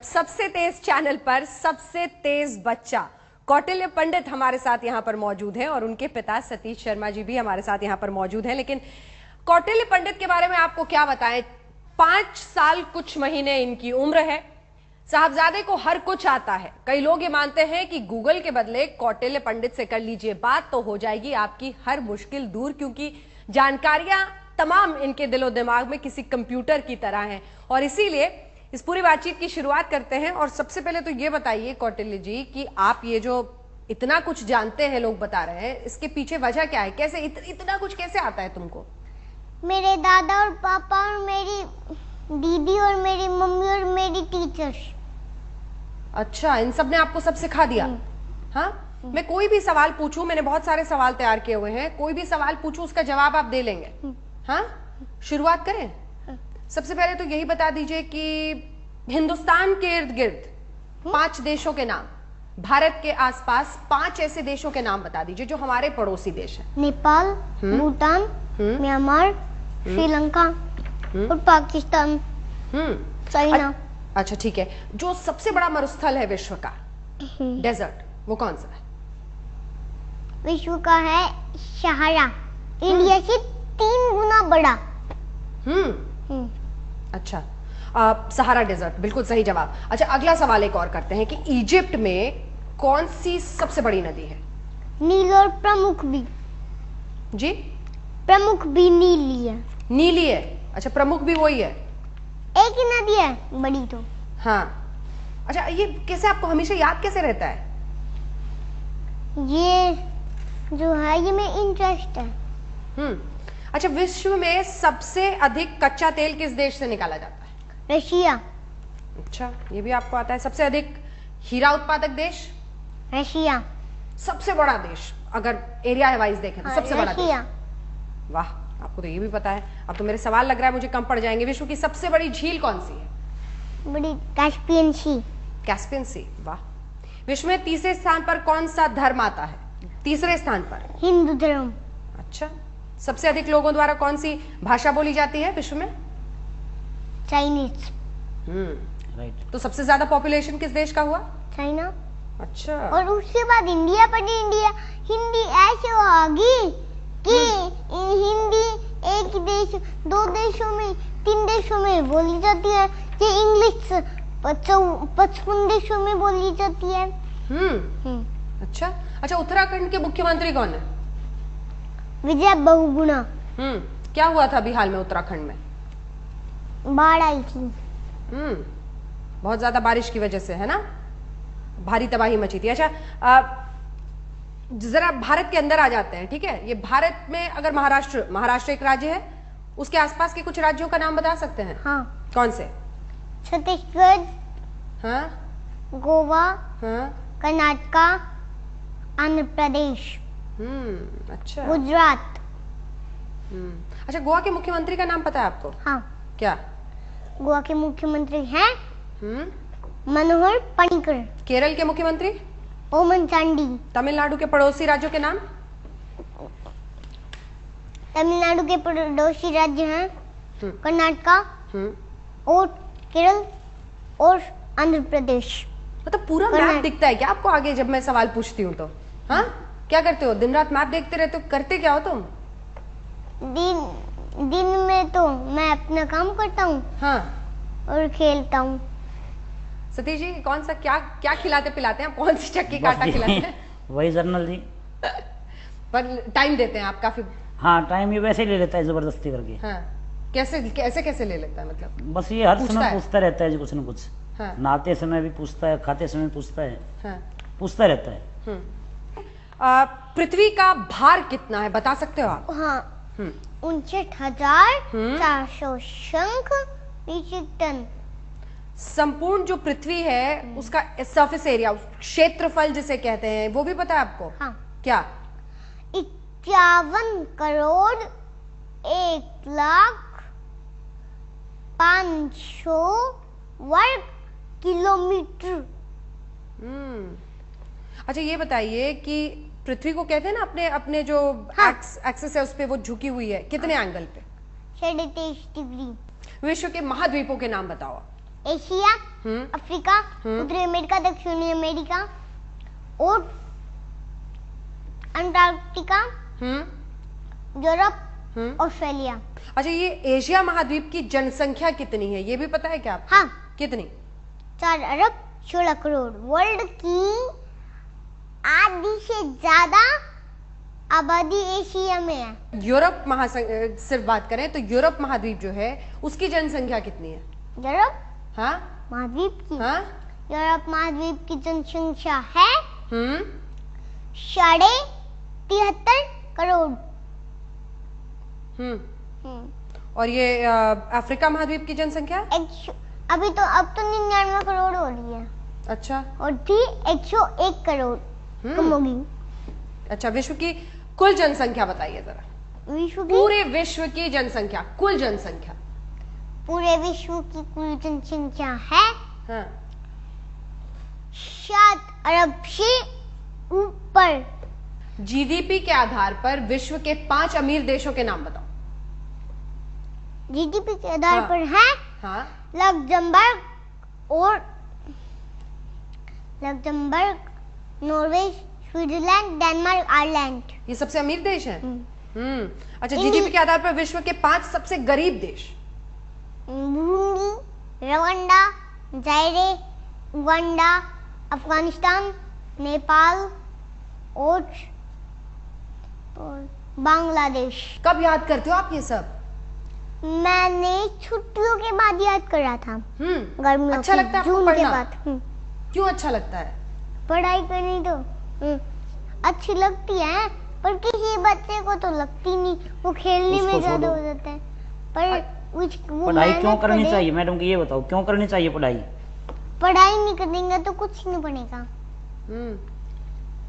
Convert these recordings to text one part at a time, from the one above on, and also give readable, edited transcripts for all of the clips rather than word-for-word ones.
सबसे तेज चैनल पर सबसे तेज बच्चा कौटिल्य पंडित हमारे साथ यहां पर मौजूद हैं और उनके पिता सतीश शर्मा जी भी हमारे साथ यहां पर मौजूद हैं। लेकिन कौटिल्य पंडित के बारे में आपको क्या बताएं, 5 साल कुछ महीने इनकी उम्र है। साहबजादे को हर कुछ आता है। कई लोग ये मानते हैं कि गूगल के बदले कौटिल्य पंडित से कर लीजिए बात तो हो जाएगी आपकी हर मुश्किल दूर, क्योंकि जानकारियां तमाम इनके दिलो दिमाग में किसी कंप्यूटर की तरह हैं। और इसीलिए इस पूरी बातचीत की शुरुआत करते हैं। और सबसे पहले तो ये बताइए कौटिल्य जी कि आप ये जो इतना कुछ जानते हैं, लोग बता रहे हैं, इसके पीछे वजह क्या है? कैसे इतना कुछ कैसे आता है तुमको? मेरे दादा और पापा और मेरी दीदी और मेरी मम्मी और मेरी टीचर्स। अच्छा, इन सब ने आपको सब सिखा दिया? हाँ, मैं कोई भी सवाल पूछूं, मैंने बहुत सारे सवाल तैयार किए हुए हैं, कोई भी सवाल पूछूं उसका जवाब आप दे लेंगे? हाँ, शुरुआत करें। सबसे पहले तो यही बता दीजिए कि हिंदुस्तान के इर्द गिर्द 5 देशों के नाम, भारत के आसपास 5 ऐसे देशों के नाम बता दीजिए जो हमारे पड़ोसी देश हैं। नेपाल, भूटान, म्यांमार, श्रीलंका और पाकिस्तान, चाइना। अच्छा ठीक है, जो सबसे बड़ा मरुस्थल है विश्व का, डेजर्ट, वो कौन सा है? विश्व का है सहारा, इंडिया से 3 गुना बड़ा। अच्छा, सहारा डेजर्ट, बिल्कुल सही जवाब। अच्छा, अगला सवाल एक और करते हैं कि इजिप्ट में कौन सी सबसे बड़ी नदी है? नील और प्रमुख भी। जी? प्रमुख भी नीली है। नीली है? अच्छा, प्रमुख भी वही है? एक ही नदी है बड़ी तो। हाँ। अच्छा, ये कैसे आपको हमेशा याद कैसे रहता है? ये जो है ये में इंटरेस्ट है। अच्छा, विश्व में सबसे अधिक कच्चा तेल किस देश से निकाला जाता है? रशिया। अच्छा, ये भी आपको आता है। सबसे अधिक हीरा उत्पादक देश? रशिया। सबसे बड़ा देश अगर एरिया वाइज देखें तो सबसे बड़ा देश? वाह, आपको तो ये भी पता है। अब तो मेरे सवाल लग रहा है मुझे कम पड़ जाएंगे। विश्व की सबसे बड़ी झील कौन सी है? बड़ी कैस्पियन सी। कैस्पियन सी, वाह। विश्व में तीसरे स्थान पर कौन सा धर्म आता है? तीसरे स्थान पर हिंदू धर्म। अच्छा, सबसे अधिक लोगों द्वारा कौन सी भाषा बोली जाती है विश्व में? चाइनीज। राइट। तो सबसे ज्यादा पॉपुलेशन किस देश का हुआ? चाइना। अच्छा। और उसके बाद इंडिया, पर इंडिया हिंदी ऐसे होगी कि हिंदी एक देश, 2 देशों में, 3 देशों में बोली जाती है। ये इंग्लिश 55 देशों में बोली जाती है। अच्छा अच्छा, उत्तराखंड के मुख्यमंत्री कौन है? विजय बहुगुणा। क्या हुआ था अभी हाल में उत्तराखंड में? बाढ़ आई थी। बहुत ज्यादा बारिश की वजह से, है ना? भारी तबाही मची थी। अच्छा, जरा भारत के अंदर आ जाते हैं, ठीक है? ये भारत में अगर महाराष्ट्र एक राज्य है, उसके आसपास के कुछ राज्यों का नाम बता सकते हैं? हाँ। कौन से? छत्तीसगढ़, हाँ, गोवा, हाँ, कर्नाटका, आंध्र प्रदेश, अच्छा, गुजरात। अच्छा, गोवा के मुख्यमंत्री का नाम पता है आपको? हाँ। क्या? गोवा के मुख्यमंत्री हैं मनोहर पर्रिकर। केरल के मुख्यमंत्री? ओमन चांडी। तमिलनाडु के पड़ोसी राज्यों के नाम? तमिलनाडु के पड़ोसी राज्य हैं कर्नाटका और केरल और आंध्र प्रदेश। मतलब पूरा मैप दिखता है क्या आपको आगे जब मैं सवाल पूछती हूँ तो? हाँ, क्या करते हो? दिन रात मैप देखते रहते हो? करते क्या हो तुम? दिन में तो मैं अपना काम करता हूँ। हाँ, और खेलता हूँ। सतीश जी, कौन सा क्या खिलाते पिलाते हैं? कौन सी चक्की काटा खिलाते हैं? वही जर्नल जी। पर टाइम देते हैं आप काफी? हाँ, टाइम ये वैसे ही ले लेता है जबरदस्ती करके। हाँ, कैसे ले लेता है? मतलब बस ये हर समय पूछता रहता है जी कुछ न कुछ। हाँ। नहाते समय भी पूछता है, खाते समय पूछता है। हाँ। पूछता रहता है। पृथ्वी का भार कितना है, बता सकते हो आप? हाँ, 59,400 शंख मीट्रिक टन। संपूर्ण जो पृथ्वी है उसका सरफेस एरिया, क्षेत्रफल जिसे कहते हैं, वो भी पता है आपको? हाँ। क्या? 51 करोड़ 1,05,000 वर्ग किलोमीटर। अच्छा, ये बताइए कि पृथ्वी को कहते हैं ना अपने जो एक्सिस है उस पे वो झुकी हुई है, कितने एंगल पे? 23.5 डिग्री। विश्व के महाद्वीपों के नाम बताओ। एशिया, अफ्रीका, उत्तरी अमेरिका, दक्षिणी अमेरिका और अंटार्कटिका, यूरोप, ऑस्ट्रेलिया। अच्छा, ये एशिया महाद्वीप की जनसंख्या कितनी है, ये भी पता है क्या आपको? हाँ, कितनी? 4 अरब 16 करोड़। वर्ल्ड की आधी से ज्यादा आबादी एशिया में है। यूरोप सिर्फ बात करें तो यूरोप महाद्वीप जो है उसकी जनसंख्या कितनी है? यूरोप हाँ महाद्वीप की हाँ यूरोप महाद्वीप की जनसंख्या है 73.5 करोड़। और ये अफ्रीका महाद्वीप की जनसंख्या? अब तो 99 करोड़ हो रही है। अच्छा, और थी 101 करोड़ कम होगी। अच्छा, विश्व की कुल जनसंख्या बताइए जरा। विश्व की पूरे विश्व की जनसंख्या, कुल जनसंख्या। पूरे विश्व की कुल जनसंख्या है हाँ। 7 अरब से ऊपर। जीडीपी के आधार पर विश्व के 5 अमीर देशों के नाम बताओ। जीडीपी के आधार पर है हाँ Luxembourg, Norway, Switzerland, Denmark, Ireland. ये सबसे अमीर देश हैं। अच्छा, जीडीपी के आधार पर विश्व के 5 सबसे गरीब देश? Burundi, Rwanda, जायरे, Uganda, Afghanistan, Nepal और बांग्लादेश। कब याद करते हो आप ये सब? मैंने छुट्टियों के बाद याद करा था। गर्मियों अच्छा लगता है आपको जून के पढ़ना? बाद। क्यों अच्छा लगता है? पढ़ाई करनी तो अच्छी लगती है, पर किसी बच्चे को तो लगती नहीं, वो खेलने में ज्यादा हो जाता है। पर पढ़ाई क्यों करनी चाहिए मैडम की, ये बताओ, क्यों करनी चाहिए पढ़ाई? पढ़ाई नहीं करेंगे तो कुछ नहीं बनेगा।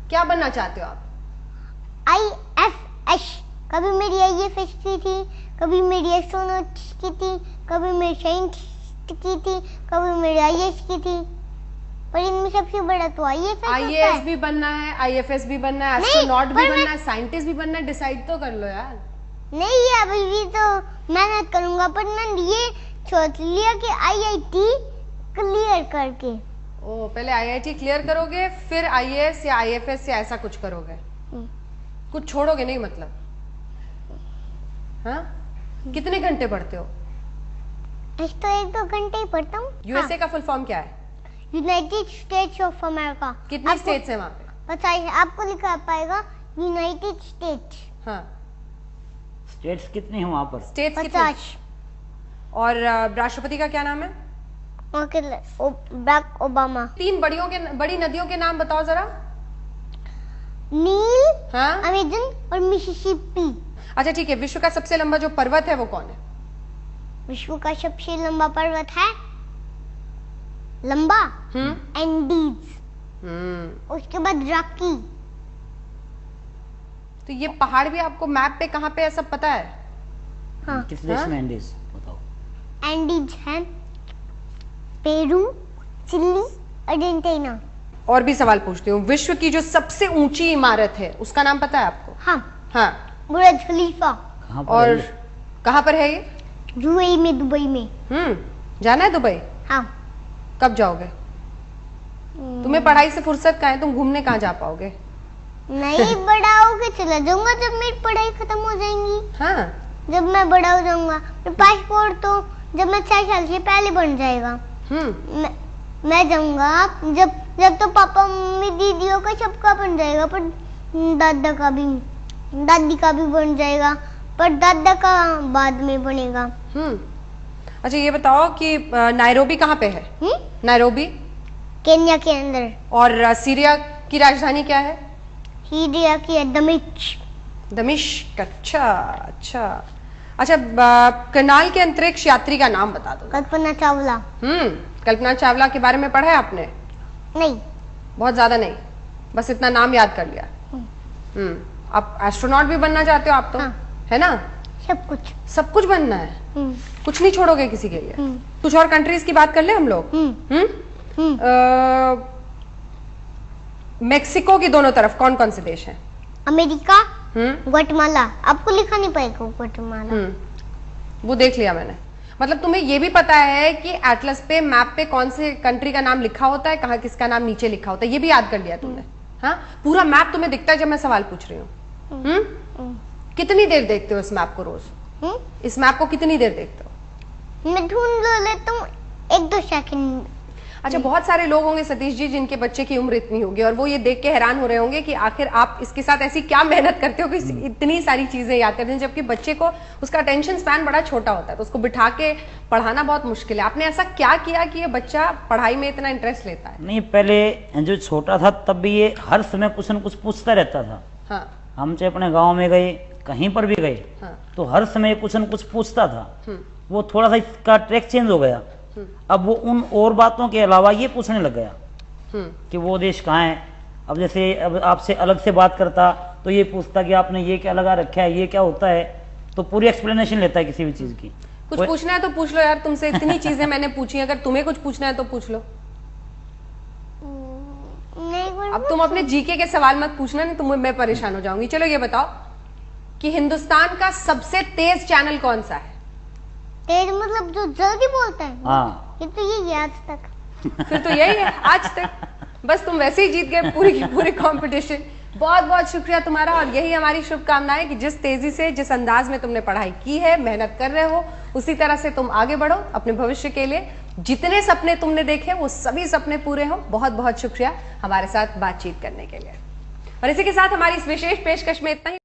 क्या बनना चाहते हो आप? IFS। कभी मेरी IFS की थी, कभी मेरी एस्ट्रोनॉट की थी, कभी मेरी साइंटिस्ट की थी, कभी मेरी IAS की थी, पर इनमें सबसे बड़ा तो IAS भी बनना है, IFS भी बनना है, एस्ट्रोनॉट भी बनना है, साइंटिस्ट भी बनना है। डिसाइड तो कर लो यार। नहीं, अभी भी तो मेहनत करूंगा, पर मैंने ये सोच लिया कि IIT क्लियर करके। ओ, पहले IIT क्लियर करोगे, फिर IAS या IFS या ऐसा कुछ करोगे? कुछ छोड़ोगे नहीं मतलब? हाँ? कितने घंटे पढ़ते हो? तो 1-2 घंटे ही पढ़ता हूँ। USA का फुल फॉर्म क्या है? United states of America. कितनी स्टेट्स है वहाँ पे? पता है आपको लिखा पाएगा यूनाइटेड स्टेट्स। हाँ, स्टेट्स कितनी है वहाँ पर? स्टेट्स 50। और राष्ट्रपति का क्या नाम है? Barack Obama. 3 बड़ी नदियों के नाम बताओ जरा। नील, हाँ? अमेजन और मिसिसिपी। अच्छा ठीक है, विश्व का सबसे लंबा जो पर्वत है वो कौन है? विश्व का सबसे लंबा पर्वत है एंडीज। उसके बाद रॉकी। तो ये पहाड़ भी आपको मैप पे कहाँ पे है सब पता है? हाँ। किस देश में एंडीज बताओ? एंडीज है पेरू, चिली, अर्जेंटीना। और भी सवाल पूछती हूँ, विश्व की जो सबसे ऊंची इमारत है उसका नाम पता है आपको? हाँ। बुर्ज खलीफा। कहाँ पर और है ये? कहाँ पर है ये? दुबई में। जाना है दुबई? हाँ। कब जाओगे? तुम्हें पढ़ाई से फुर्सत कहाँ है, तुम घूमने कहाँ जा पाओगे? नहीं, बड़ा होके चला जाऊंगा जब मेरी पढ़ाई खत्म हो जाएंगी। हाँ, जब मैं बड़ा हो जाऊंगा, पासपोर्ट तो जब मैं 6 साल से पहले बन जाएगा। मैं जाऊंगा जब तो पापा मम्मी दीदियों का सबका बन जाएगा, पर दादी का भी बन जाएगा, पर दादा का बाद में बनेगा। अच्छा ये बताओ कि नायरोबी कहाँ पे है? नायरोबी केन्या के अंदर। और सीरिया की राजधानी क्या है? सीरिया की दमिश्क। अच्छा, करनाल के अंतरिक्ष यात्री का नाम बता दो। कल्पना चावला। कल्पना चावला के बारे में पढ़ा है आपने? नहीं, बहुत ज्यादा नहीं, बस इतना नाम याद कर लिया। आप एस्ट्रोनॉट भी बनना चाहते हो आप तो? हाँ। है ना? सब कुछ बनना है। कुछ नहीं छोड़ोगे किसी के लिए? कुछ और कंट्रीज की बात कर ले हम लोग। मेक्सिको की दोनों तरफ कौन कौन से देश हैं? America, Guatemala. आपको लिखा नहीं पाएगा ग्वाटेमाला। वो देख लिया मैंने। मतलब तुम्हें ये भी पता है कि एटलस पे, मैप पे कौन से कंट्री का नाम लिखा होता है, कहाँ किसका नाम नीचे लिखा होता है, ये भी याद कर लिया तुमने? हाँ, पूरा मैप तुम्हें दिखता है जब मैं सवाल पूछ रही हूँ? कितनी देर देखते हो इस मैप को रोज? इस मैप को कितनी देर देखते हो? मैं ढूंढ लेता हूँ 1-2 सेकंड। अच्छा, बहुत सारे लोग होंगे सतीश जी जिनके बच्चे की उम्र इतनी होगी और वो ये देख के हैरान हो रहे होंगे कि आखिर आप इसके साथ ऐसी क्या मेहनत करते हो कि इतनी सारी चीजें याद करते हैं, जबकि बच्चे को उसका अटेंशन स्पैन बड़ा छोटा होता है, तो उसको बिठा के पढ़ाना बहुत मुश्किल है। आपने ऐसा क्या किया कि ये बच्चा पढ़ाई में इतना इंटरेस्ट लेता है? नहीं, पहले जो छोटा था तब भी ये हर समय कुछ न कुछ पूछता रहता था। हाँ, हम चाहे अपने गाँव में गए, कहीं पर भी गए, हाँ, तो हर समय कुछ न कुछ पूछता था। वो थोड़ा सा इसका ट्रैक चेंज हो गया, अब वो उन और बातों के अलावा ये पूछने लग गया कि वो देश कहाँ है। अब जैसे अब आपसे अलग से बात करता तो ये पूछता कि आपने ये क्या लगा रखा है, ये क्या होता है, तो पूरी एक्सप्लेनेशन लेता है किसी भी चीज की। कुछ पूछना है तो पूछ लो यार, तुमसे इतनी चीजें मैंने पूछी, अगर तुम्हें कुछ पूछना है तो पूछ लो। नहीं, अब तुम अपने जीके के सवाल मत पूछना, नहीं तो मैं परेशान हो जाऊंगी। चलो ये बताओ कि हिंदुस्तान का सबसे तेज चैनल कौन सा है? तेज मतलब जो जल्दी बोलता है? हाँ, ये तो यही है आज तक। फिर तो यही है आज तक, बस तुम वैसे ही जीत गए पूरी की पूरी कंपटीशन। बहुत बहुत शुक्रिया तुम्हारा, और यही हमारी शुभकामनाएं कि जिस तेजी से, जिस अंदाज में तुमने पढ़ाई की है, मेहनत कर रहे हो, उसी तरह से तुम आगे बढ़ो अपने भविष्य के लिए। जितने सपने तुमने देखे वो सभी सपने पूरे हो। बहुत बहुत शुक्रिया हमारे साथ बातचीत करने के लिए। और इसी के साथ हमारी इस विशेष पेशकश में इतना ही।